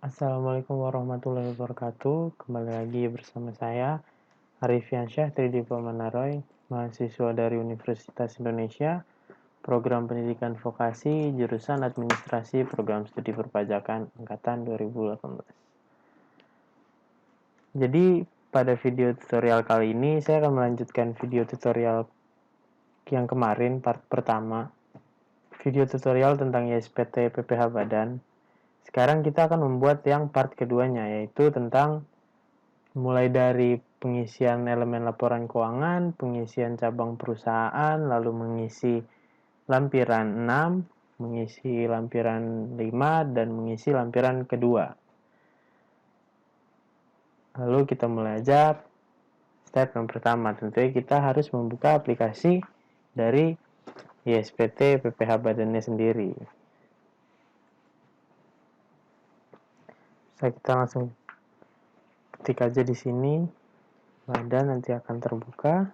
Assalamualaikum warahmatullahi wabarakatuh. Kembali lagi bersama saya, Arifyansyah Tridipa Manaroy, mahasiswa dari Universitas Indonesia, Program Pendidikan Vokasi, jurusan Administrasi Program Studi Perpajakan Angkatan 2018. Jadi, pada video tutorial kali ini, saya akan melanjutkan video tutorial yang kemarin, part pertama. Video tutorial tentang ISPT PPH Badan. Sekarang kita akan membuat yang part keduanya, yaitu tentang mulai dari pengisian elemen laporan keuangan, pengisian cabang perusahaan, lalu mengisi lampiran 6, mengisi lampiran 5, dan mengisi lampiran kedua. Lalu kita mulai aja step yang pertama. Tentunya kita harus membuka aplikasi dari ISPT PPH Badannya sendiri. Kita langsung ketik aja di sini, badan nanti akan terbuka.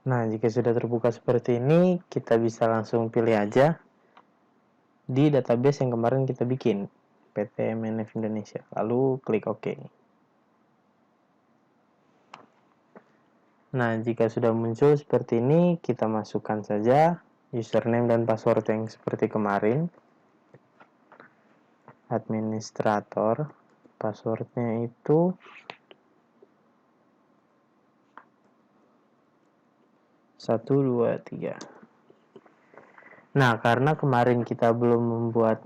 Nah, jika sudah terbuka seperti ini, kita bisa langsung pilih aja di database yang kemarin kita bikin, PT MNF Indonesia. Lalu klik OK. Nah, jika sudah muncul seperti ini, kita masukkan saja username dan password yang seperti kemarin. Administrator, passwordnya itu satu, dua, tiga. Nah, karena kemarin kita belum membuat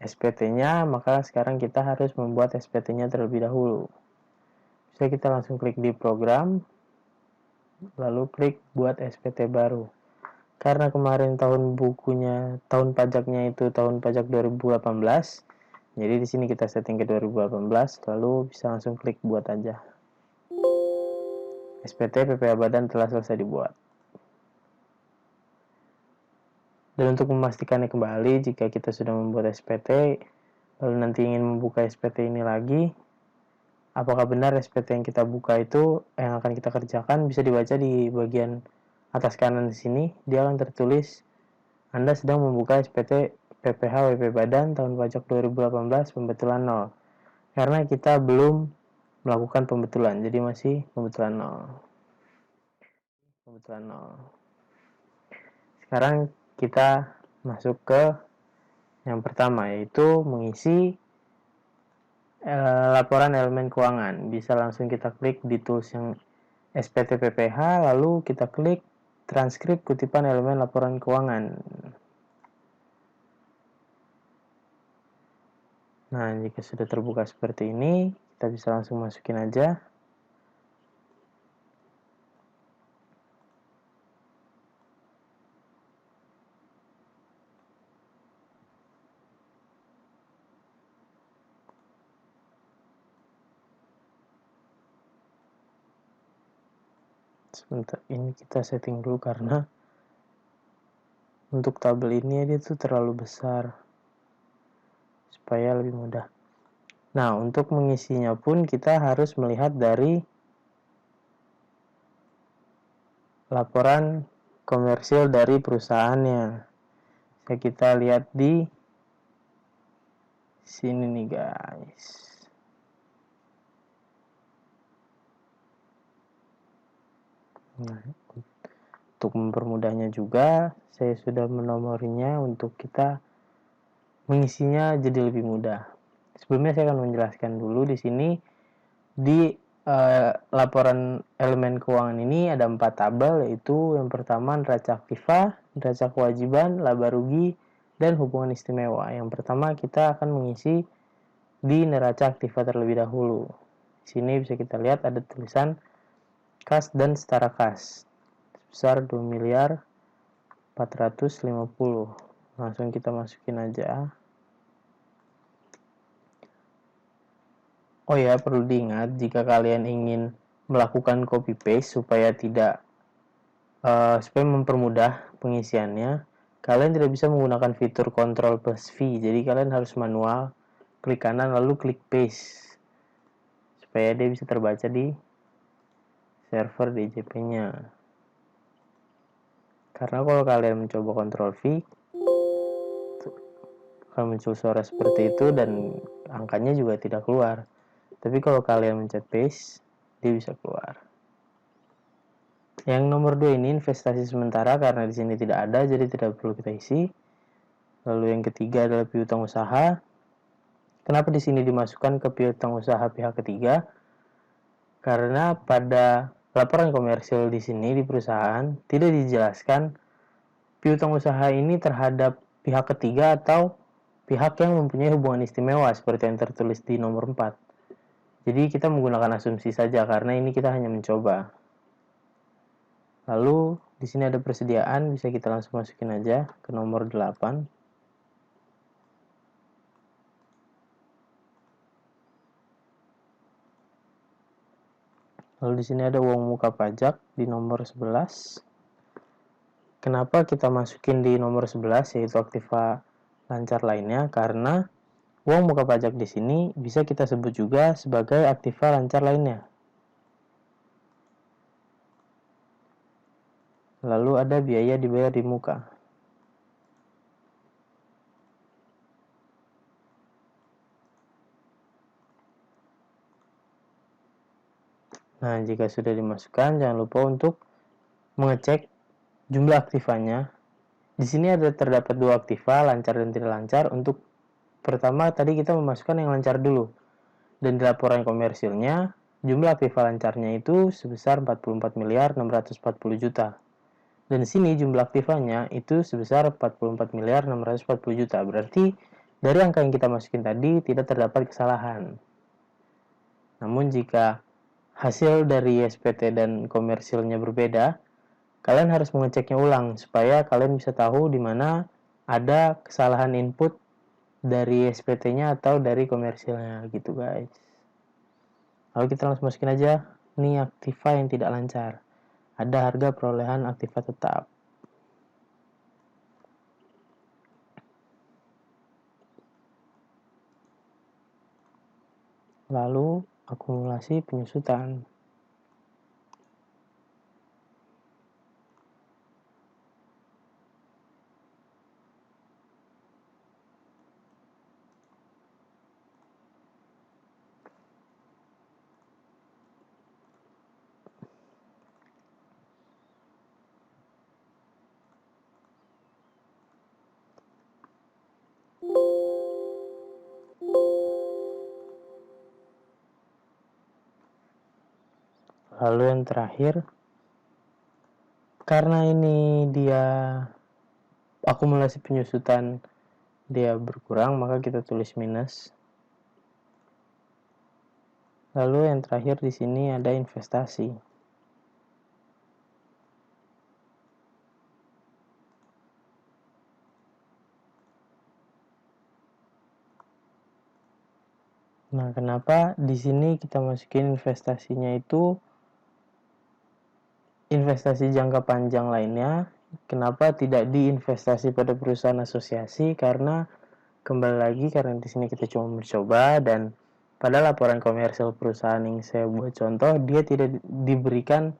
SPT-nya, maka sekarang kita harus membuat SPT-nya terlebih dahulu. Bisa kita langsung klik di program, lalu klik buat SPT baru. Karena kemarin tahun pajaknya itu tahun pajak 2018, jadi di sini kita setting ke 2018, lalu bisa langsung klik buat aja. SPT PPH Badan telah selesai dibuat. Dan untuk memastikannya kembali, jika kita sudah membuat SPT, lalu nanti ingin membuka SPT ini lagi, apakah benar SPT yang kita buka itu yang akan kita kerjakan, bisa dibaca di bagian atas kanan di sini. Dia akan tertulis Anda sedang membuka SPT PPH WP Badan tahun pajak 2018 pembetulan 0. Karena kita belum melakukan pembetulan, jadi masih pembetulan 0. Sekarang kita masuk ke yang pertama, yaitu mengisi laporan elemen keuangan. Bisa langsung kita klik di tools yang SPT PPH, lalu kita klik transkrip kutipan elemen laporan keuangan. Nah, jika sudah terbuka seperti ini, kita bisa langsung masukin aja. Sebentar, ini kita setting dulu karena untuk tabel ini dia tuh terlalu besar, supaya lebih mudah. Nah, untuk mengisinya pun kita harus melihat dari laporan komersil dari perusahaannya. Jadi kita lihat di sini nih guys. Nah, untuk mempermudahnya juga, saya sudah menomorinya untuk kita mengisinya jadi lebih mudah. Sebelumnya saya akan menjelaskan dulu di sini di laporan elemen keuangan ini ada 4 tabel, yaitu yang pertama neraca aktiva, neraca kewajiban, laba rugi, dan hubungan istimewa. Yang pertama kita akan mengisi di neraca aktiva terlebih dahulu. Di sini bisa kita lihat ada tulisan kas dan setara kas sebesar 2.450.000. Langsung kita masukin aja. Oh ya, perlu diingat jika kalian ingin melakukan copy paste supaya mempermudah pengisiannya, kalian tidak bisa menggunakan fitur Ctrl plus V. Jadi kalian harus manual, klik kanan lalu klik paste supaya dia bisa terbaca di server DJP-nya. Karena kalau kalian mencoba Ctrl V, akan muncul suara seperti itu dan angkanya juga tidak keluar. Tapi kalau kalian mencet paste, dia bisa keluar. Yang nomor 2 ini investasi sementara karena di sini tidak ada, jadi tidak perlu kita isi. Lalu yang ketiga adalah piutang usaha. Kenapa di sini dimasukkan ke piutang usaha pihak ketiga? Karena pada laporan komersil di sini di perusahaan tidak dijelaskan piutang usaha ini terhadap pihak ketiga atau pihak yang mempunyai hubungan istimewa seperti yang tertulis di nomor 4. Jadi kita menggunakan asumsi saja karena ini kita hanya mencoba. Lalu di sini ada persediaan, bisa kita langsung masukin aja ke nomor 8. Lalu di sini ada uang muka pajak di nomor 11. Kenapa kita masukin di nomor 11 yaitu aktiva lancar lainnya? Karena uang muka pajak di sini bisa kita sebut juga sebagai aktiva lancar lainnya. Lalu ada biaya dibayar di muka. Nah, jika sudah dimasukkan, jangan lupa untuk mengecek jumlah aktivanya. Di sini ada terdapat dua aktiva, lancar dan tidak lancar. Untuk pertama tadi kita memasukkan yang lancar dulu. Dan di laporan komersilnya, jumlah aktiva lancarnya itu sebesar 44.640 juta. Dan di sini jumlah aktivanya itu sebesar 44.640 juta. Berarti dari angka yang kita masukin tadi tidak terdapat kesalahan. Namun jika hasil dari SPT dan komersilnya berbeda, kalian harus mengeceknya ulang supaya kalian bisa tahu di mana ada kesalahan input dari SPT-nya atau dari komersilnya gitu guys. Lalu kita langsung masukin aja nih aktiva yang tidak lancar. Ada harga perolehan aktiva tetap. Lalu akumulasi penyusutan. Lalu yang terakhir, karena ini dia akumulasi penyusutan dia berkurang, maka kita tulis minus. Lalu yang terakhir di sini ada investasi. Nah, kenapa di sini kita masukin investasinya itu investasi jangka panjang lainnya? Kenapa tidak diinvestasi pada perusahaan asosiasi? Karena kembali lagi karena di sini kita cuma mencoba dan pada laporan komersil perusahaan yang saya buat contoh dia tidak diberikan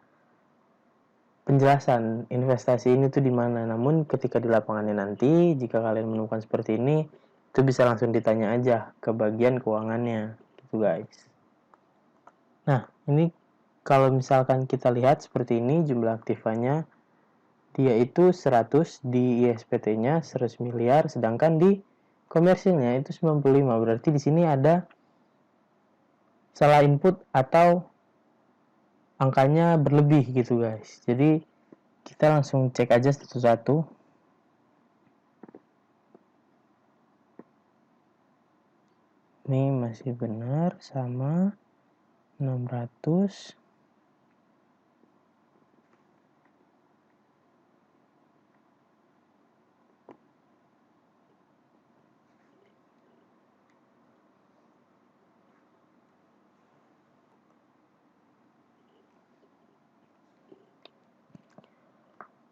penjelasan investasi ini tuh di mana. Namun ketika di lapangannya nanti jika kalian menemukan seperti ini itu bisa langsung ditanya aja ke bagian keuangannya gitu guys. Nah, ini kalau misalkan kita lihat seperti ini jumlah aktivanya dia itu 100, di ISPT-nya 100 miliar, sedangkan di komersilnya itu 95. Berarti di sini ada salah input atau angkanya berlebih gitu guys. Jadi kita langsung cek aja satu-satu. Ini masih benar sama 600.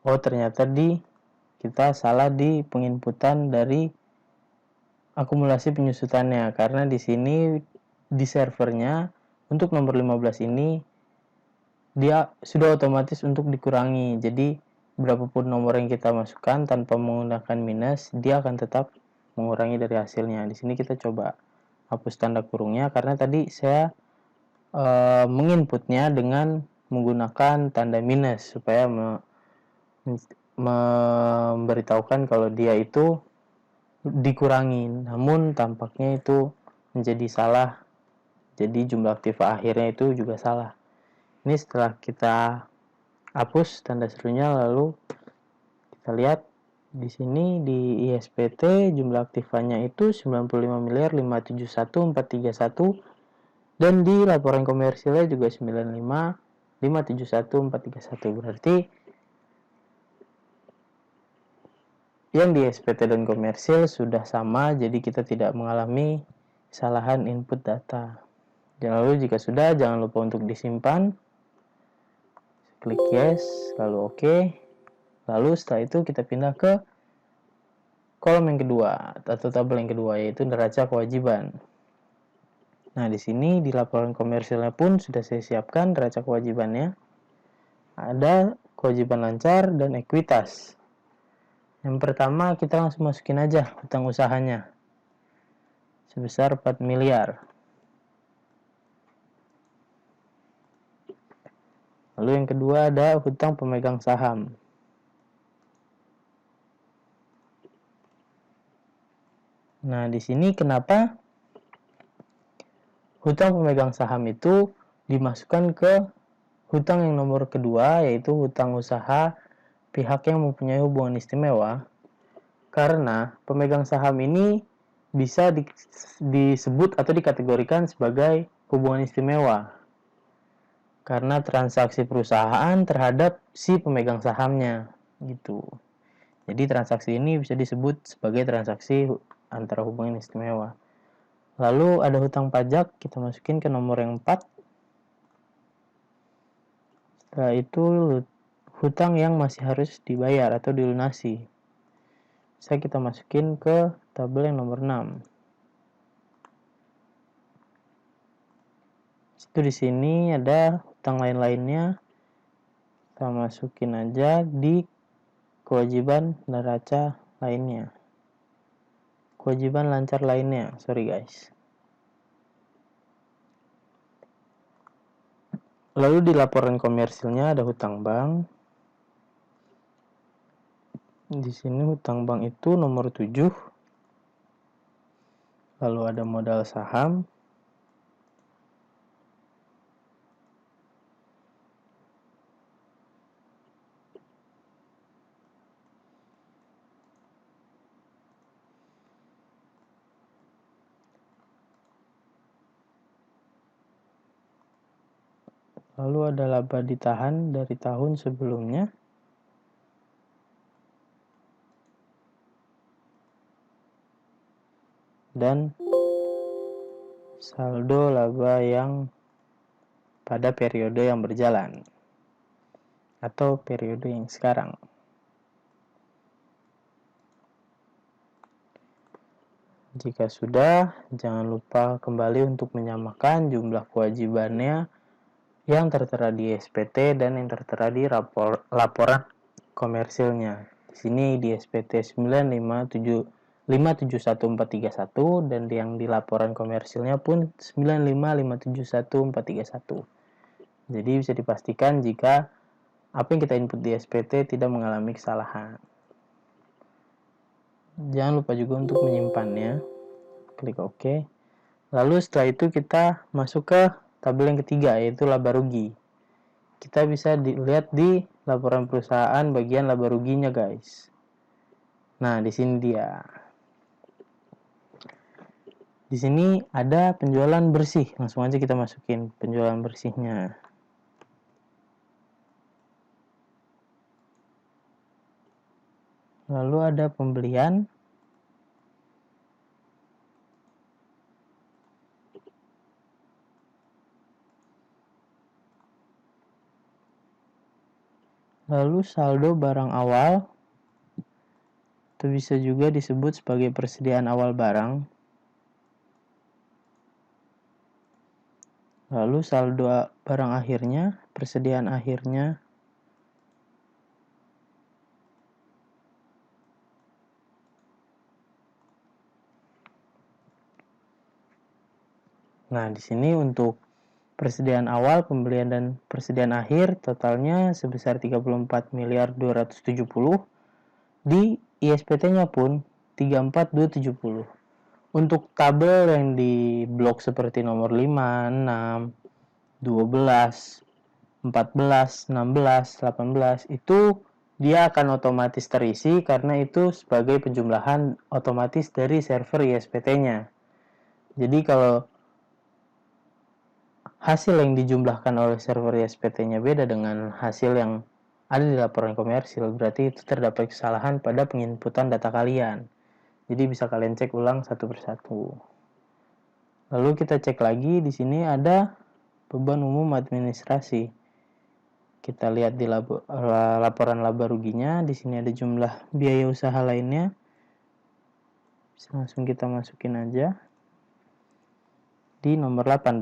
Oh, ternyata kita salah di penginputan dari akumulasi penyusutannya karena di sini di servernya untuk nomor 15 ini dia sudah otomatis untuk dikurangi. Jadi berapapun nomor yang kita masukkan tanpa menggunakan minus, dia akan tetap mengurangi dari hasilnya. Di sini kita coba hapus tanda kurungnya karena tadi saya menginputnya dengan menggunakan tanda minus supaya memberitahukan kalau dia itu dikurangi, namun tampaknya itu menjadi salah. Jadi jumlah aktiva akhirnya itu juga salah. Ini setelah kita hapus tanda serunya, lalu kita lihat di sini di ISPT jumlah aktifanya itu 95.571.431 dan di laporan komersilnya juga 95.571.431. Berarti yang di SPT dan komersil sudah sama, jadi kita tidak mengalami kesalahan input data. Dan lalu jika sudah, jangan lupa untuk disimpan. Klik yes, lalu oke. Lalu setelah itu kita pindah ke kolom yang kedua atau tabel yang kedua, yaitu neraca kewajiban. Nah, di sini di laporan komersilnya pun sudah saya siapkan neraca kewajibannya. Ada kewajiban lancar dan ekuitas. Yang pertama kita langsung masukin aja hutang usahanya sebesar 4 miliar. Lalu yang kedua ada hutang pemegang saham. Nah, di sini kenapa hutang pemegang saham itu dimasukkan ke hutang yang nomor kedua, yaitu hutang usaha pihak yang mempunyai hubungan istimewa? Karena pemegang saham ini bisa disebut atau dikategorikan sebagai hubungan istimewa karena transaksi perusahaan terhadap si pemegang sahamnya gitu. Jadi transaksi ini bisa disebut sebagai transaksi antara hubungan istimewa. Lalu ada hutang pajak, kita masukin ke nomor yang 4. Setelah itu hutang yang masih harus dibayar atau dilunasi. Bisa kita masukin ke tabel yang nomor 6. Itu di sini ada hutang lain-lainnya. Kita masukin aja di kewajiban neraca lainnya. Kewajiban lancar lainnya. Sorry guys. Lalu di laporan komersilnya ada hutang bank. Di sini hutang bank itu nomor 7. Lalu ada modal saham. Lalu ada laba ditahan dari tahun sebelumnya. Dan saldo laba yang pada periode yang berjalan atau periode yang sekarang. Jika sudah, jangan lupa kembali untuk menyamakan jumlah kewajibannya yang tertera di SPT dan yang tertera di laporan komersilnya. Di sini di SPT 9571431 dan yang di laporan komersilnya pun 955711431. Jadi bisa dipastikan jika apa yang kita input di SPT tidak mengalami kesalahan. Jangan lupa juga untuk menyimpannya. Klik OK. Lalu setelah itu kita masuk ke tabel yang ketiga, yaitu laba rugi. Kita bisa dilihat di laporan perusahaan bagian laba ruginya, guys. Nah, di sini dia. Di sini ada penjualan bersih. Langsung aja kita masukin penjualan bersihnya. Lalu ada pembelian. Lalu saldo barang awal, itu bisa juga disebut sebagai persediaan awal barang. Lalu saldo barang akhirnya, persediaan akhirnya. Nah, di sini untuk persediaan awal, pembelian dan persediaan akhir totalnya sebesar 34.270. Di ISPT-nya pun 34270. Untuk tabel yang di blok seperti nomor 5, 6, 12, 14, 16, 18 itu dia akan otomatis terisi karena itu sebagai penjumlahan otomatis dari server ISPT-nya. Jadi kalau hasil yang dijumlahkan oleh server ISPT-nya beda dengan hasil yang ada di laporan komersil, berarti itu terdapat kesalahan pada penginputan data kalian. Jadi bisa kalian cek ulang satu persatu. Lalu kita cek lagi, di sini ada beban umum administrasi. Kita lihat di laporan laba ruginya, di sini ada jumlah biaya usaha lainnya. Bisa langsung kita masukin aja. Di nomor 8,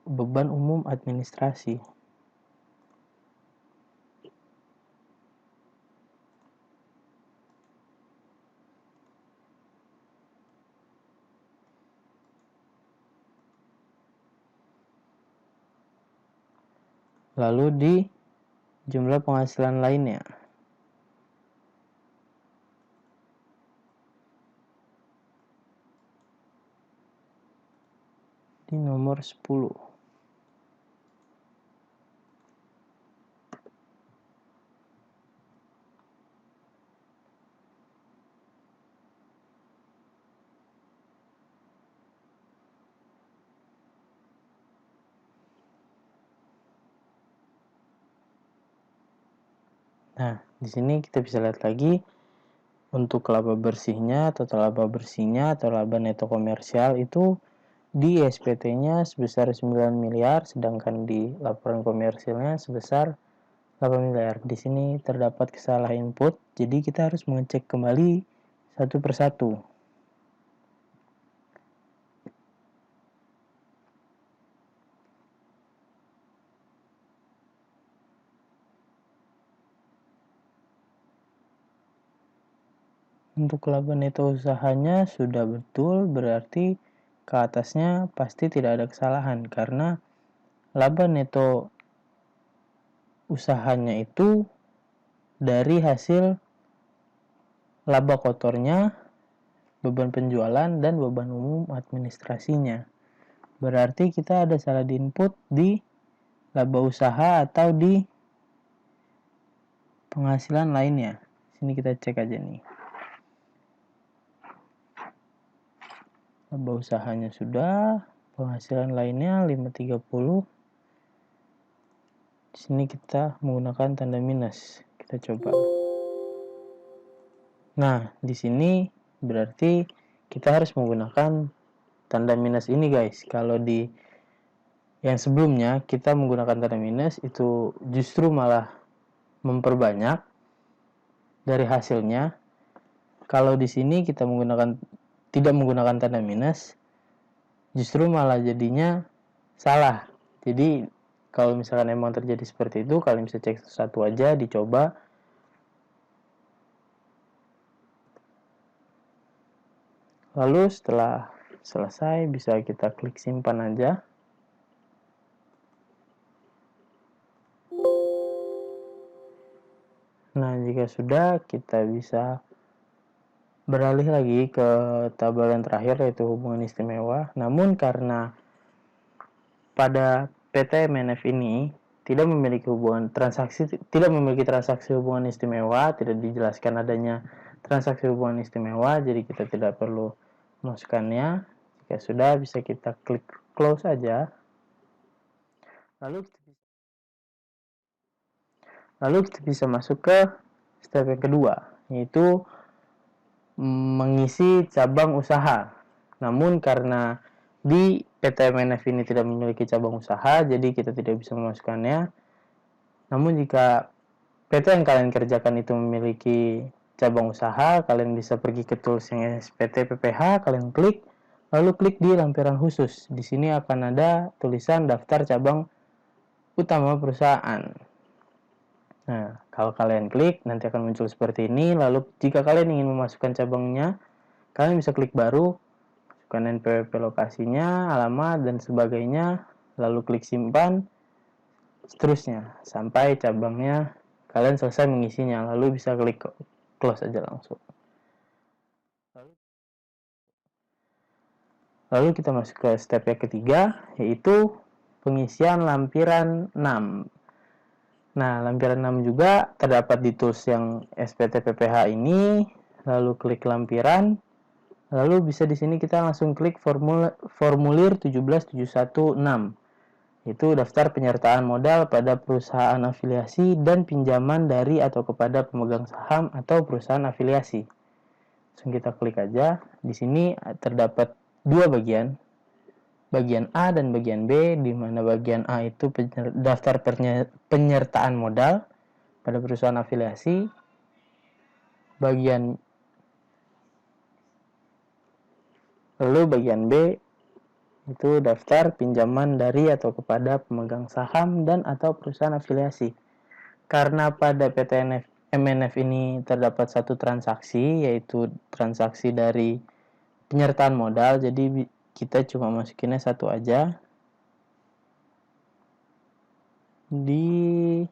beban umum administrasi. Lalu di jumlah penghasilan lainnya. Di nomor 10. Nah, di sini kita bisa lihat lagi untuk laba bersihnya, total laba bersihnya atau laba neto komersial itu di SPT-nya sebesar 9 miliar, sedangkan di laporan komersilnya sebesar 8 miliar. Di sini terdapat kesalahan input, jadi kita harus mengecek kembali satu persatu. Untuk laba neto usahanya sudah betul, berarti ke atasnya pasti tidak ada kesalahan karena laba neto usahanya itu dari hasil laba kotornya, beban penjualan, dan beban umum administrasinya. Berarti kita ada salah di input di laba usaha atau di penghasilan lainnya. Sini kita cek aja nih. Laba usahanya sudah, penghasilan lainnya 530. Di sini kita menggunakan tanda minus. Kita coba. Nah, di sini berarti kita harus menggunakan tanda minus ini, guys. Kalau di yang sebelumnya kita menggunakan tanda minus itu justru malah memperbanyak dari hasilnya. Kalau di sini kita tidak menggunakan tanda minus, justru malah jadinya salah. Jadi kalau misalkan emang terjadi seperti itu, kalian bisa cek satu aja, dicoba. Lalu setelah selesai bisa kita klik simpan aja. Nah, jika sudah, kita bisa beralih lagi ke tabel yang terakhir, yaitu hubungan istimewa. Namun karena pada PT MNF ini tidak memiliki transaksi hubungan istimewa, tidak dijelaskan adanya transaksi hubungan istimewa, jadi kita tidak perlu memasukkannya. Jika sudah, bisa kita klik close aja. Lalu kita bisa masuk ke step yang kedua, yaitu mengisi cabang usaha. Namun karena di PT MNF ini tidak memiliki cabang usaha, jadi kita tidak bisa memasukkannya. Namun jika PT yang kalian kerjakan itu memiliki cabang usaha, kalian bisa pergi ke tools yang SPT PPH, kalian klik, lalu klik di lampiran khusus. Di sini akan ada tulisan daftar cabang utama perusahaan. Nah, kalau kalian klik, nanti akan muncul seperti ini. Lalu, jika kalian ingin memasukkan cabangnya, kalian bisa klik baru, masukkan NPWP lokasinya, alamat, dan sebagainya. Lalu klik simpan, seterusnya, sampai cabangnya kalian selesai mengisinya. Lalu bisa klik close aja langsung. Lalu kita masuk ke step yang ketiga, yaitu pengisian lampiran 6. Nah, lampiran 6 juga terdapat di tools yang SPT PPH ini. Lalu klik lampiran. Lalu bisa di sini kita langsung klik formulir 17716. Itu daftar penyertaan modal pada perusahaan afiliasi dan pinjaman dari atau kepada pemegang saham atau perusahaan afiliasi. Langsung kita klik aja. Di sini terdapat dua bagian. Bagian A dan bagian B, di mana bagian A itu daftar penyertaan modal pada perusahaan afiliasi. Lalu bagian B itu daftar pinjaman dari atau kepada pemegang saham dan atau perusahaan afiliasi. Karena pada PT MNF ini terdapat satu transaksi, yaitu transaksi dari penyertaan modal, jadi kita cuma masukinnya satu aja di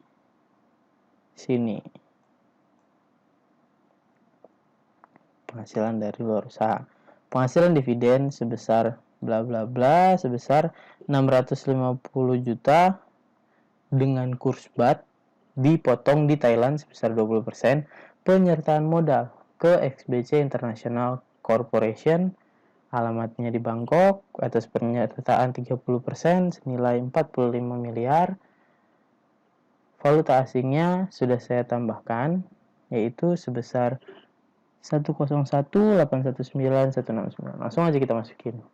sini. Penghasilan dari luar usaha. Penghasilan dividen sebesar bla bla bla sebesar 650 juta dengan kurs BAT dipotong di Thailand sebesar 20%, penyertaan modal ke XBC International Corporation, alamatnya di Bangkok, atas penyertaan 30% senilai 45 miliar. Valuta asingnya sudah saya tambahkan, yaitu sebesar 101.819.169. Langsung aja kita masukin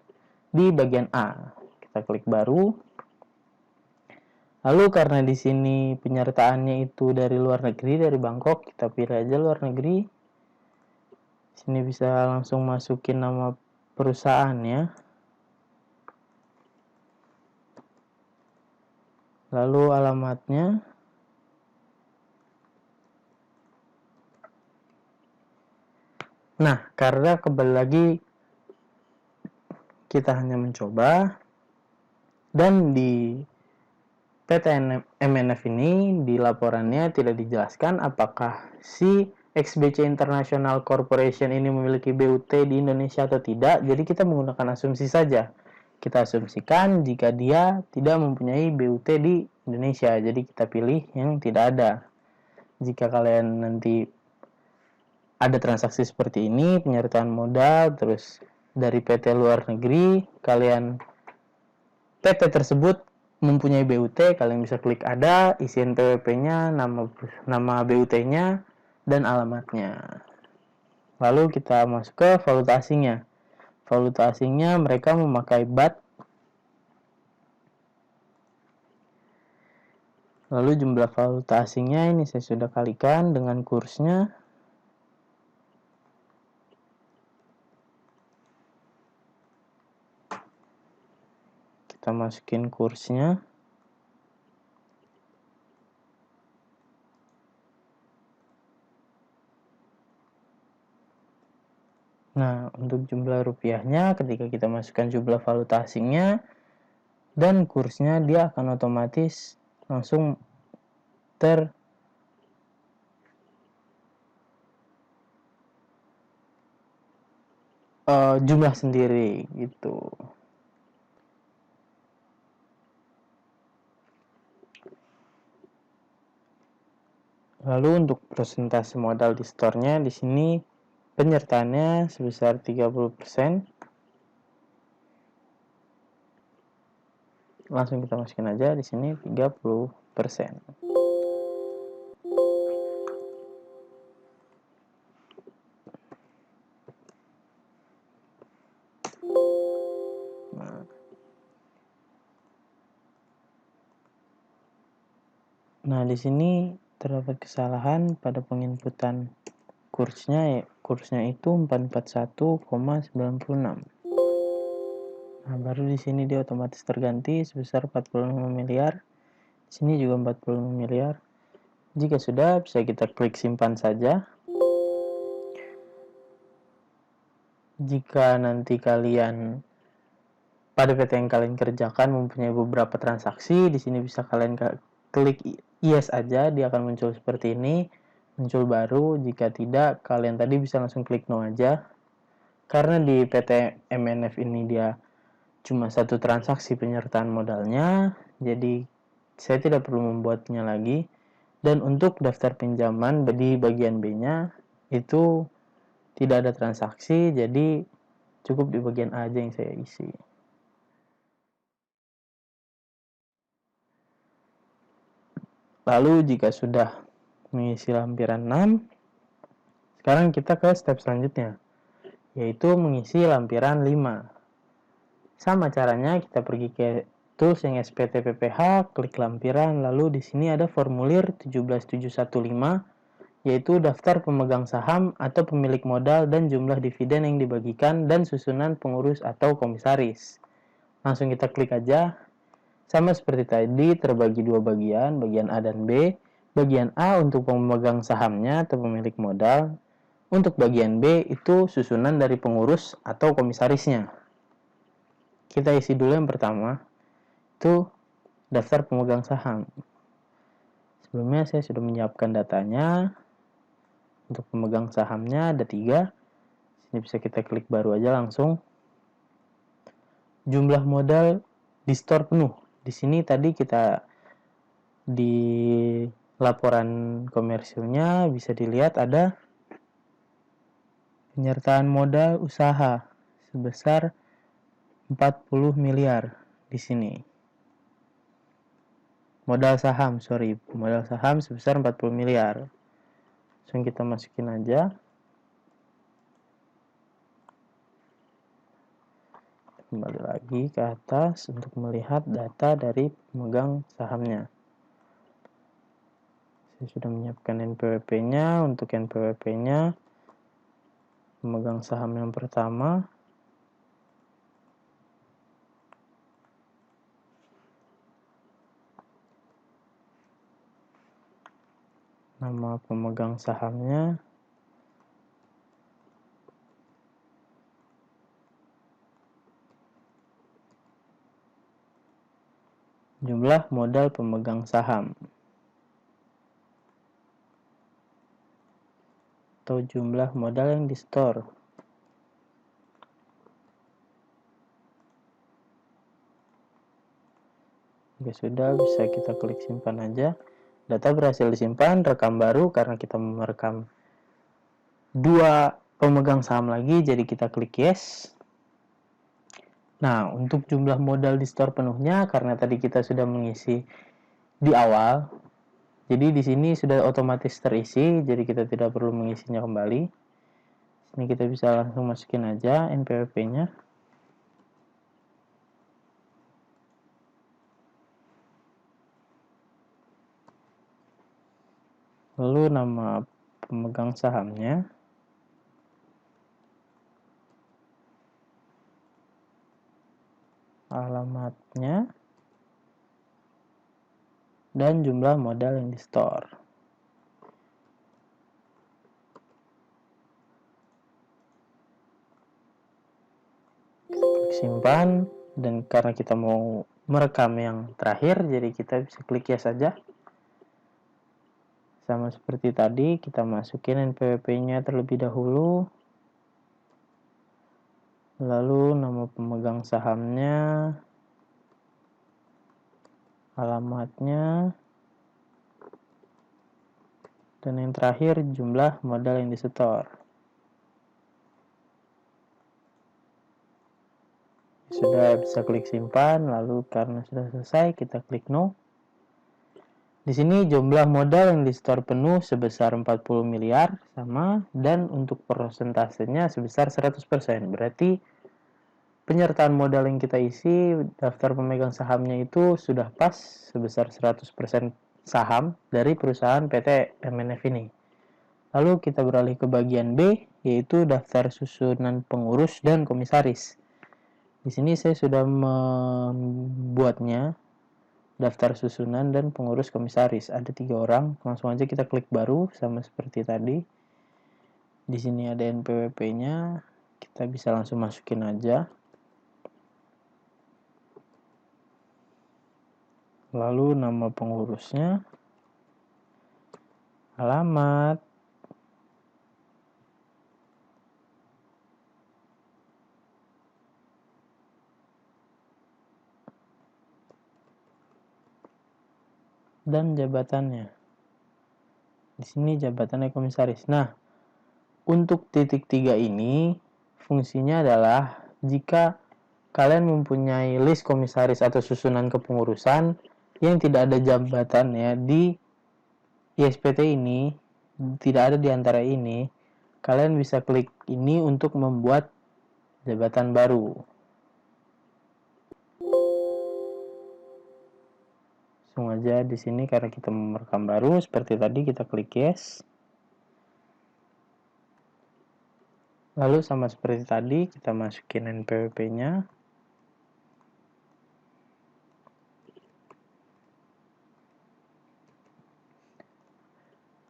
di bagian A. Kita klik baru. Lalu karena di sini penyertaannya itu dari luar negeri, dari Bangkok, kita pilih aja luar negeri. Sini bisa langsung masukin nama perusahaannya. Lalu alamatnya. Nah, karena kembali lagi kita hanya mencoba, dan di PT MNF ini di laporannya tidak dijelaskan apakah si XBC International Corporation ini memiliki BUT di Indonesia atau tidak. Jadi kita menggunakan asumsi saja. Kita asumsikan jika dia tidak mempunyai BUT di Indonesia. Jadi kita pilih yang tidak ada. Jika kalian nanti ada transaksi seperti ini, penyertaan modal, terus dari PT luar negeri, PT tersebut mempunyai BUT, kalian bisa klik ada, isi NPWP-nya, nama BUT-nya, dan alamatnya. Lalu kita masuk ke valuta asingnya. Valuta asingnya mereka memakai BAT. Lalu jumlah valuta asingnya ini saya sudah kalikan dengan kursnya. Kita masukin kursnya. Nah, untuk jumlah rupiahnya, ketika kita masukkan jumlah valuta asingnya dan kursnya, dia akan otomatis langsung jumlah sendiri gitu. Lalu untuk persentase modal di store-nya, di sini penyertaannya sebesar 30%. Langsung kita masukin aja di sini 30%. Nah, di sini terdapat kesalahan pada penginputan kursnya itu 441,96. Nah, baru di sini dia otomatis terganti sebesar 45 miliar. Di sini juga 45 miliar. Jika sudah, bisa kita klik simpan saja. Jika nanti kalian pada PT yang kalian kerjakan mempunyai beberapa transaksi, di sini bisa kalian klik yes aja, dia akan muncul seperti ini, muncul baru. Jika tidak, kalian tadi bisa langsung klik no aja. Karena di PT MNF ini dia cuma satu transaksi penyertaan modalnya, jadi saya tidak perlu membuatnya lagi. Dan untuk daftar pinjaman di bagian B-nya itu tidak ada transaksi, jadi cukup di bagian A aja yang saya isi. Lalu jika sudah mengisi lampiran 6, sekarang kita ke step selanjutnya, yaitu mengisi lampiran 5. Sama caranya, kita pergi ke tools yang SPT PPH, klik lampiran, lalu di sini ada formulir 17715, yaitu daftar pemegang saham atau pemilik modal dan jumlah dividen yang dibagikan dan susunan pengurus atau komisaris. Langsung kita klik aja. Sama seperti tadi, terbagi dua bagian, bagian A dan B. Bagian A untuk pemegang sahamnya atau pemilik modal. Untuk bagian B itu susunan dari pengurus atau komisarisnya. Kita isi dulu yang pertama, itu daftar pemegang saham. Sebelumnya saya sudah menyiapkan datanya. Untuk pemegang sahamnya ada 3. Sini bisa kita klik baru aja langsung. Jumlah modal di store penuh. Di sini tadi kita di laporan komersilnya bisa dilihat ada penyertaan modal usaha sebesar 40 miliar di sini. Modal saham sebesar 40 miliar. Langsung kita masukin aja. Kembali lagi ke atas untuk melihat data dari pemegang sahamnya. Saya sudah menyiapkan NPWP-nya. Untuk NPWP-nya, pemegang saham yang pertama, nama pemegang sahamnya, jumlah modal pemegang saham, atau jumlah modal yang di store. Jika sudah, bisa kita klik simpan aja. Data berhasil disimpan, rekam baru karena kita merekam 2 pemegang saham lagi, jadi kita klik yes. Nah, untuk jumlah modal di store penuhnya, karena tadi kita sudah mengisi di awal, jadi di sini sudah otomatis terisi, jadi kita tidak perlu mengisinya kembali. Ini kita bisa langsung masukin aja NPWP-nya. Lalu nama pemegang sahamnya, alamatnya, dan jumlah modal yang di store. Klik simpan, dan karena kita mau merekam yang terakhir, jadi kita bisa klik yes saja. Sama seperti tadi, kita masukin NPWP-nya terlebih dahulu. Lalu nama pemegang sahamnya, alamatnya, dan yang terakhir jumlah modal yang disetor. Sudah bisa klik simpan, lalu karena sudah selesai kita klik no. Di sini jumlah modal yang di store penuh sebesar 40 miliar sama, dan untuk persentasenya sebesar 100%. Berarti penyertaan modal yang kita isi daftar pemegang sahamnya itu sudah pas sebesar 100% saham dari perusahaan PT MNF ini. Lalu kita beralih ke bagian B, yaitu daftar susunan pengurus dan komisaris. Di sini saya sudah membuatnya, daftar susunan dan pengurus komisaris. Ada 3 orang, langsung aja kita klik baru sama seperti tadi. Di sini ada NPWP-nya, kita bisa langsung masukin aja. Lalu nama pengurusnya, alamat, dan jabatannya. Di sini jabatannya komisaris. Nah, untuk titik 3 ini fungsinya adalah jika kalian mempunyai list komisaris atau susunan kepengurusan yang tidak ada jabatannya di ISPT ini, tidak ada di antara ini, kalian bisa klik ini untuk membuat jabatan baru. Langsung aja di sini karena kita merekam baru seperti tadi, kita klik yes. Lalu sama seperti tadi kita masukin NPWP-nya.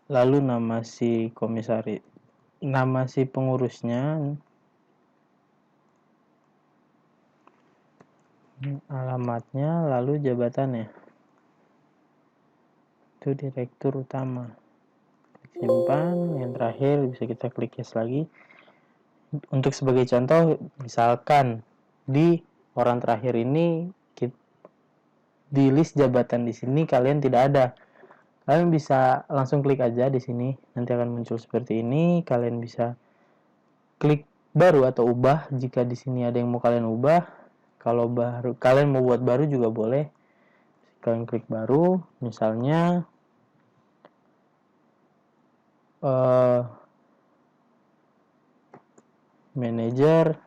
Lalu nama si komisaris, nama si pengurusnya, alamatnya, lalu jabatannya. Itu direktur utama. Simpan, yang terakhir bisa kita klik yes lagi. Untuk sebagai contoh, misalkan di orang terakhir ini di list jabatan di sini kalian tidak ada. Kalian bisa langsung klik aja di sini, nanti akan muncul seperti ini. Kalian bisa klik baru atau ubah jika di sini ada yang mau kalian ubah. Kalau baru kalian mau buat baru juga boleh. Kalian klik baru, misalnya manajer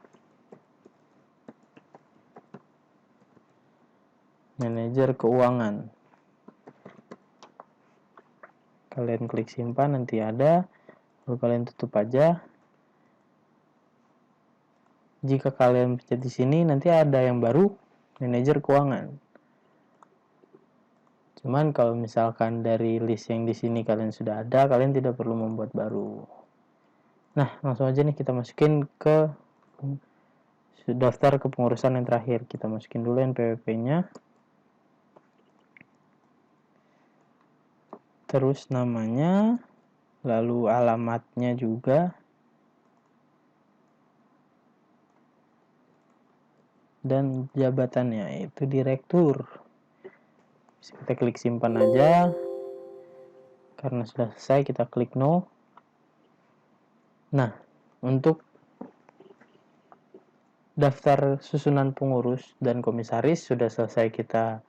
keuangan. Kalian klik simpan, nanti ada, lalu kalian tutup aja. Jika kalian pencet di sini, nanti ada yang baru, manajer keuangan. Cuman kalau misalkan dari list yang di sini kalian sudah ada, kalian tidak perlu membuat baru. Nah, langsung aja nih kita masukin ke daftar kepengurusan yang terakhir. Kita masukin dulu NPWP-nya. Terus namanya, lalu alamatnya juga. Dan jabatannya yaitu direktur. Kita klik simpan aja. Karena sudah selesai, kita klik no. Nah, untuk daftar susunan pengurus dan komisaris sudah selesai kita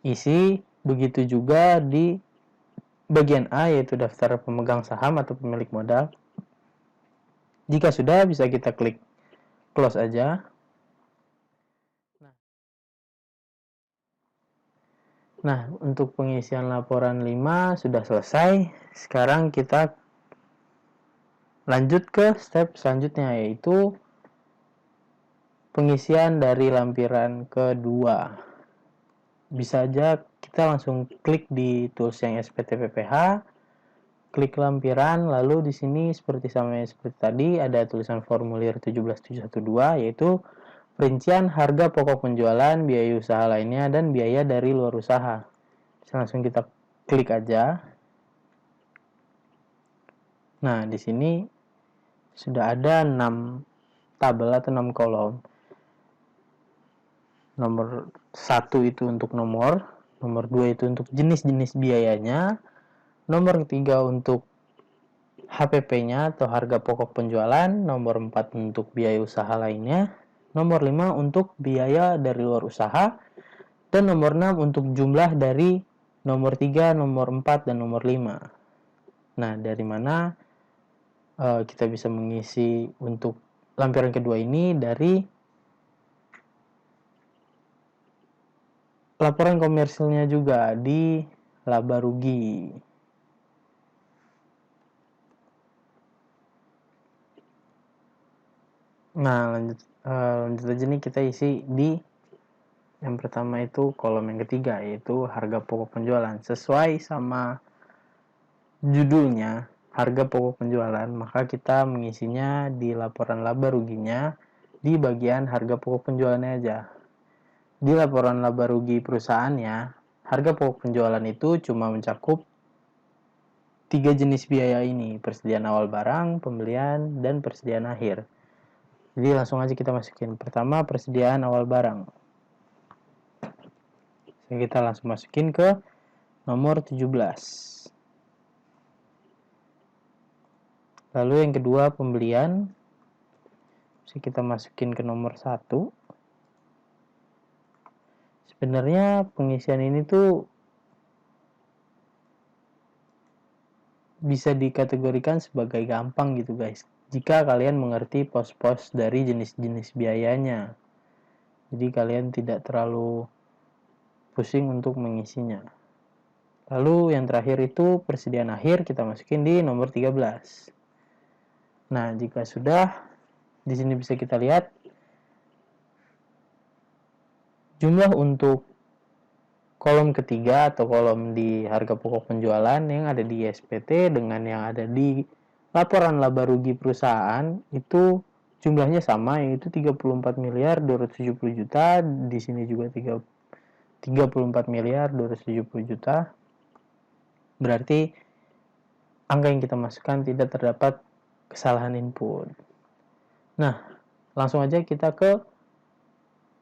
isi. Begitu juga di bagian A, yaitu daftar pemegang saham atau pemilik modal. Jika sudah, bisa kita klik close aja. Nah, untuk pengisian laporan 5 sudah selesai. Sekarang kita lanjut ke step selanjutnya, yaitu pengisian dari lampiran kedua. Bisa aja kita langsung klik di tools yang SPT PPH, klik lampiran, lalu di sini seperti tadi ada tulisan formulir 17712, yaitu perincian harga pokok penjualan, biaya usaha lainnya, dan biaya dari luar usaha. Bisa langsung kita klik aja. Nah, di sini sudah ada 6 tabel atau 6 kolom. Nomor 1 itu untuk nomor 2 itu untuk jenis-jenis biayanya, nomor 3 untuk HPP-nya atau harga pokok penjualan, nomor 4 untuk biaya usaha lainnya, nomor 5 untuk biaya dari luar usaha, dan nomor 6 untuk jumlah dari nomor 3, nomor 4, dan nomor 5. Nah, dari mana kita bisa mengisi untuk lampiran kedua ini? Dari laporan komersilnya juga di laba rugi. Nah, lanjut Lanjut aja nih, kita isi di yang pertama itu kolom yang ketiga, yaitu harga pokok penjualan. Sesuai sama judulnya harga pokok penjualan, maka kita mengisinya di laporan laba ruginya di bagian harga pokok penjualannya aja. Di laporan laba rugi perusahaannya, harga pokok penjualan itu cuma mencakup 3 jenis biaya ini: persediaan awal barang, pembelian, dan persediaan akhir. Jadi langsung aja kita masukin. Pertama, persediaan awal barang. Kita langsung masukin ke nomor 17. Lalu yang kedua, pembelian. Bisa kita masukin ke nomor 1. Sebenarnya pengisian ini tuh bisa dikategorikan sebagai gampang gitu guys, jika kalian mengerti pos-pos dari jenis-jenis biayanya. Jadi kalian tidak terlalu pusing untuk mengisinya. Lalu yang terakhir itu persediaan akhir, kita masukin di nomor 13. Nah, jika sudah, di sini bisa kita lihat jumlah untuk kolom ketiga atau kolom di harga pokok penjualan yang ada di SPT dengan yang ada di laporan laba rugi perusahaan itu jumlahnya sama, yaitu 34 miliar 270 juta. Di sini juga 34 miliar 270 juta. Berarti angka yang kita masukkan tidak terdapat kesalahan input. Nah, langsung aja kita ke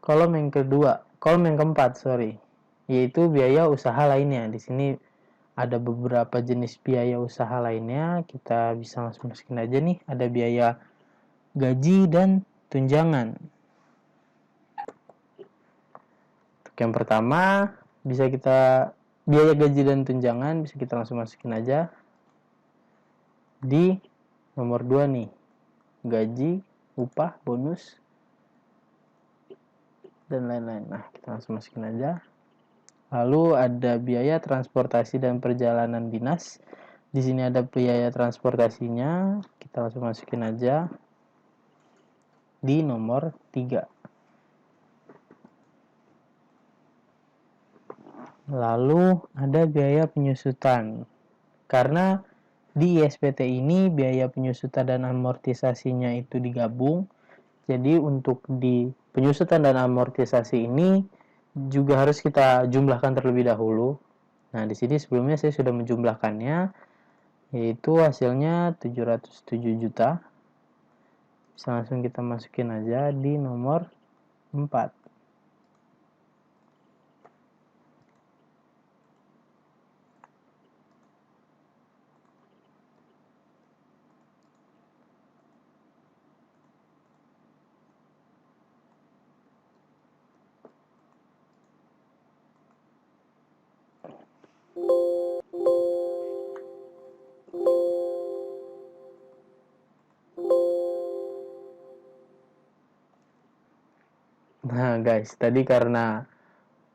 kolom yang keempat, yaitu biaya usaha lainnya. Di sini ada beberapa jenis biaya usaha lainnya, kita bisa langsung masukin aja nih. Ada biaya gaji dan tunjangan. Untuk yang pertama, bisa kita biaya gaji dan tunjangan bisa kita langsung masukin aja di nomor 2 nih. Gaji, upah, bonus, dan lain-lain. Nah, kita langsung masukin aja. Lalu ada biaya transportasi dan perjalanan dinas. Di sini ada biaya transportasinya, kita langsung masukin aja di nomor 3. Lalu ada biaya penyusutan. Karena di ISPT ini biaya penyusutan dan amortisasinya itu digabung. Jadi untuk di penyusutan dan amortisasi ini juga harus kita jumlahkan terlebih dahulu. Nah, di sini sebelumnya saya sudah menjumlahkannya, yaitu hasilnya 707 juta. Bisa langsung kita masukin aja di nomor 4. Nah guys, tadi karena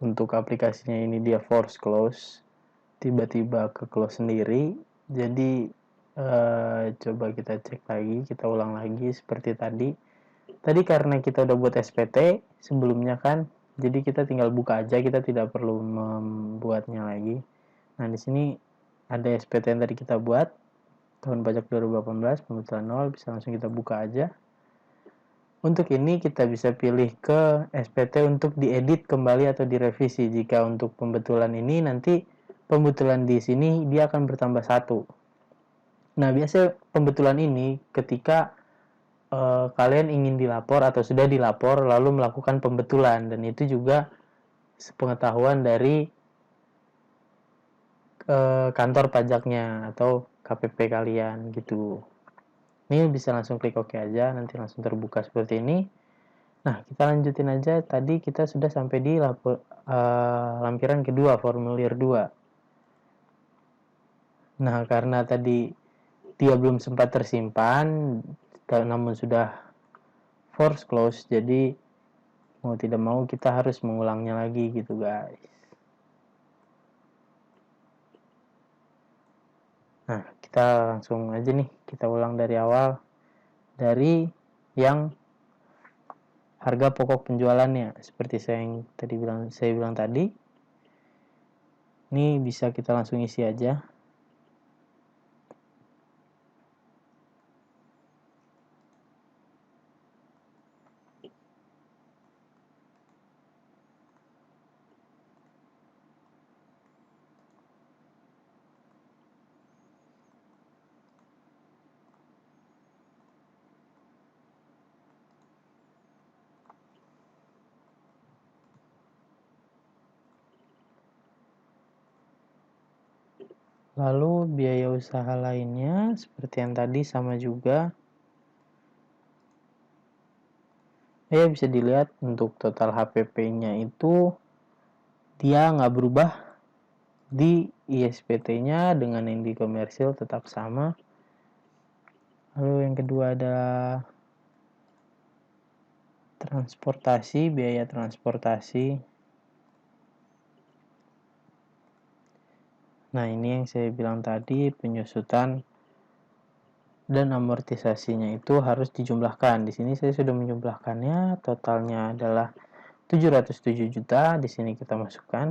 untuk aplikasinya ini dia force close, tiba-tiba ke close sendiri. Jadi coba kita cek lagi, kita ulang lagi seperti tadi. Tadi karena kita udah buat SPT sebelumnya kan, jadi kita tinggal buka aja, kita tidak perlu membuatnya lagi. Nah, di sini ada SPT yang tadi kita buat, tahun pajak 2018, pembetulan 0, bisa langsung kita buka aja. Untuk ini kita bisa pilih ke SPT untuk diedit kembali atau direvisi. Jika untuk pembetulan ini nanti pembetulan di sini dia akan bertambah 1. Nah, biasanya pembetulan ini ketika kalian ingin dilapor atau sudah dilapor lalu melakukan pembetulan, dan itu juga sepengetahuan dari kantor pajaknya atau KPP kalian gitu. Ini bisa langsung klik OK aja, nanti langsung terbuka seperti ini. Nah, kita lanjutin aja. Tadi kita sudah sampai di lampiran kedua, formulir 2. Nah, karena tadi dia belum sempat tersimpan, namun sudah force close, jadi mau tidak mau kita harus mengulangnya lagi gitu guys. Nah, kita langsung aja nih, kita ulang dari awal, dari yang harga pokok penjualannya. Seperti saya bilang tadi. Ini bisa kita langsung isi aja. Lalu biaya usaha lainnya seperti yang tadi sama juga. Ya bisa dilihat untuk total HPP-nya itu dia nggak berubah di ISPT-nya dengan yang di komersil tetap sama. Lalu yang kedua ada transportasi, biaya transportasi. Nah, ini yang saya bilang tadi, penyusutan dan amortisasinya itu harus dijumlahkan. Di sini saya sudah menjumlahkannya, totalnya adalah 707 juta. Di sini kita masukkan.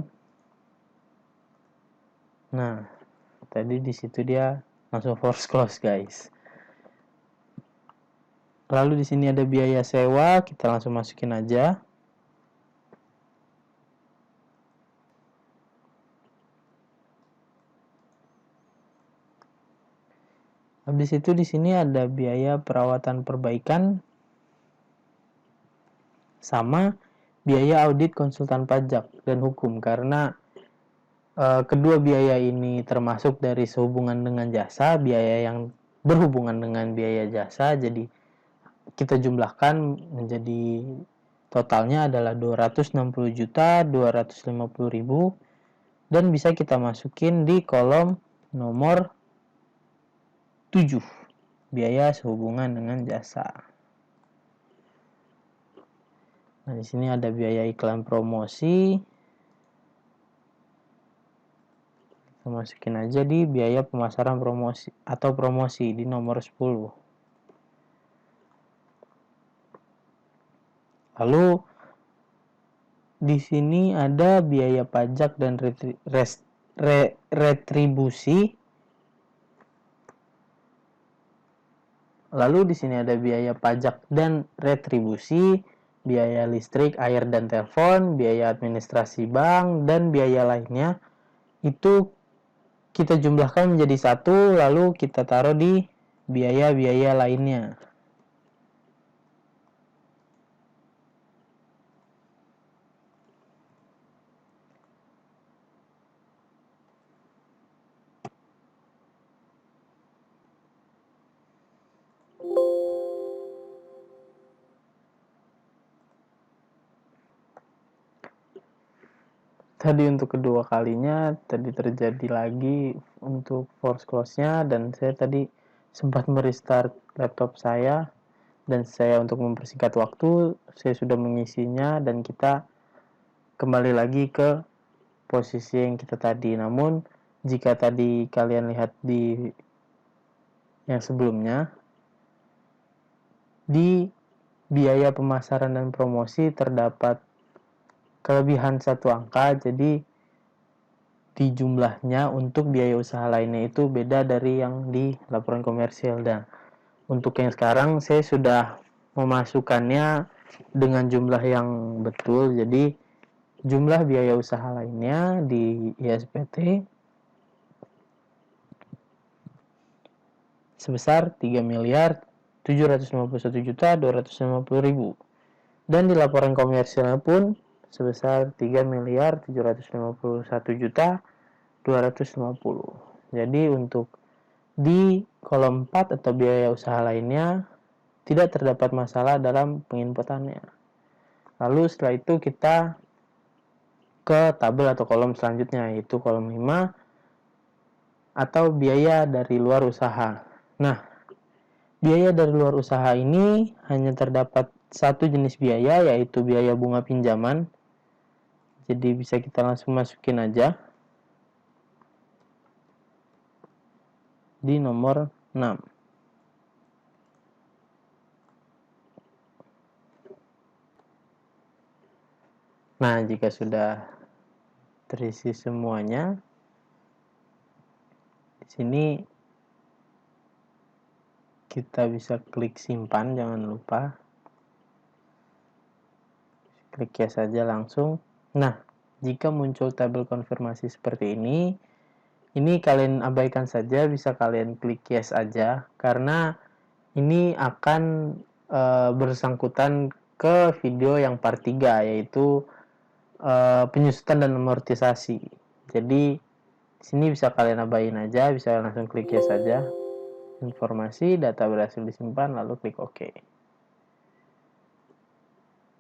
Nah, tadi di situ dia langsung force close, guys. Lalu di sini ada biaya sewa, kita langsung masukin aja. Habis itu di sini ada biaya perawatan perbaikan sama biaya audit konsultan pajak dan hukum, karena kedua biaya ini termasuk dari sehubungan dengan jasa, biaya yang berhubungan dengan biaya jasa, jadi kita jumlahkan menjadi totalnya adalah 260.250.000 dan bisa kita masukin di kolom nomor 7, biaya sehubungan dengan jasa. Nah, di sini ada biaya iklan promosi. Kita masukin aja di biaya pemasaran promosi atau promosi di nomor 10. Lalu di sini ada biaya pajak dan retribusi. Lalu di sini ada biaya pajak dan retribusi, biaya listrik, air dan telepon, biaya administrasi bank, dan biaya lainnya. Itu kita jumlahkan menjadi satu, lalu kita taruh di biaya-biaya lainnya. Tadi untuk kedua kalinya tadi terjadi lagi untuk force close-nya, dan saya tadi sempat merestart laptop saya, dan saya untuk mempersingkat waktu saya sudah mengisinya dan kita kembali lagi ke posisi yang kita tadi. Namun jika tadi kalian lihat di yang sebelumnya, di biaya pemasaran dan promosi terdapat kelebihan satu angka, jadi di jumlahnya untuk biaya usaha lainnya itu beda dari yang di laporan komersil. Dan untuk yang sekarang saya sudah memasukkannya dengan jumlah yang betul, jadi jumlah biaya usaha lainnya di ISPT sebesar 3.751.250.000 dan di laporan komersilnya pun sebesar 3.751.250.000. Jadi untuk di kolom 4 atau biaya usaha lainnya tidak terdapat masalah dalam penginputannya. Lalu setelah itu kita ke tabel atau kolom selanjutnya, yaitu kolom 5 atau biaya dari luar usaha. Nah, biaya dari luar usaha ini hanya terdapat satu jenis biaya, yaitu biaya bunga pinjaman. Jadi bisa kita langsung masukin aja di nomor 6. Nah, jika sudah terisi semuanya, di sini kita bisa klik simpan, jangan lupa. Klik yes saja langsung. Nah, jika muncul tabel konfirmasi seperti ini kalian abaikan saja, bisa kalian klik yes aja, karena ini akan bersangkutan ke video yang part 3, yaitu penyusutan dan amortisasi. Jadi sini bisa kalian abaikan aja, bisa langsung klik yes saja. Informasi data berhasil disimpan, lalu klik OK.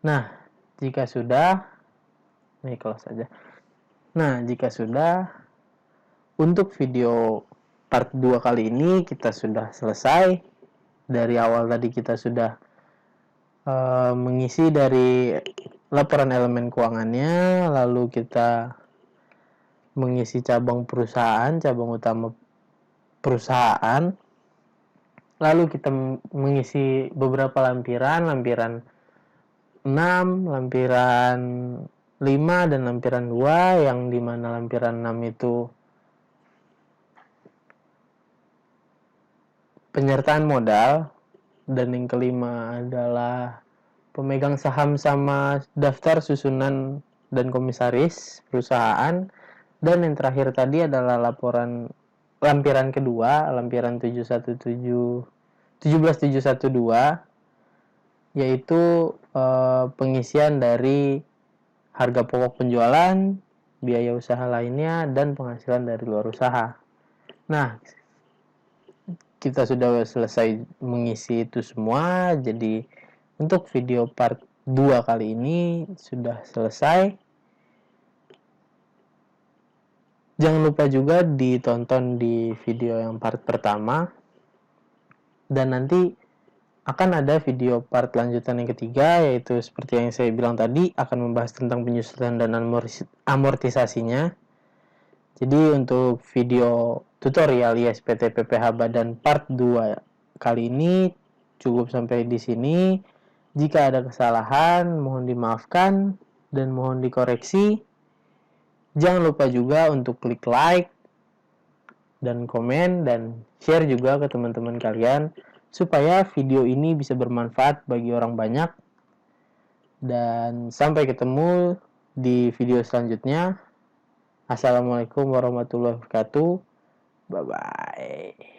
Nah, jika sudah, ini close saja. Nah, jika sudah, untuk video part 2 kali ini kita sudah selesai. Dari awal tadi kita sudah mengisi dari laporan elemen keuangannya, lalu kita mengisi cabang perusahaan, cabang utama perusahaan, lalu kita mengisi beberapa lampiran 6, lampiran 5, dan lampiran 2, yang dimana lampiran 6 itu penyertaan modal, dan yang kelima adalah pemegang saham sama daftar susunan dan komisaris perusahaan, dan yang terakhir tadi adalah lampiran kedua, lampiran 17712, yaitu pengisian dari harga pokok penjualan, biaya usaha lainnya, dan penghasilan dari luar usaha. Nah, kita sudah selesai mengisi itu semua, jadi untuk video part 2 kali ini sudah selesai. Jangan lupa juga ditonton di video yang part pertama, dan nanti akan ada video part lanjutan yang ketiga, yaitu seperti yang saya bilang tadi, akan membahas tentang penyusutan dan amortisasinya. Jadi untuk video tutorial ISPT PPh Badan part 2 kali ini cukup sampai di sini. Jika ada kesalahan, mohon dimaafkan dan mohon dikoreksi. Jangan lupa juga untuk klik like dan komen dan share juga ke teman-teman kalian, supaya video ini bisa bermanfaat bagi orang banyak. Dan sampai ketemu di video selanjutnya. Assalamualaikum warahmatullahi wabarakatuh. Bye-bye.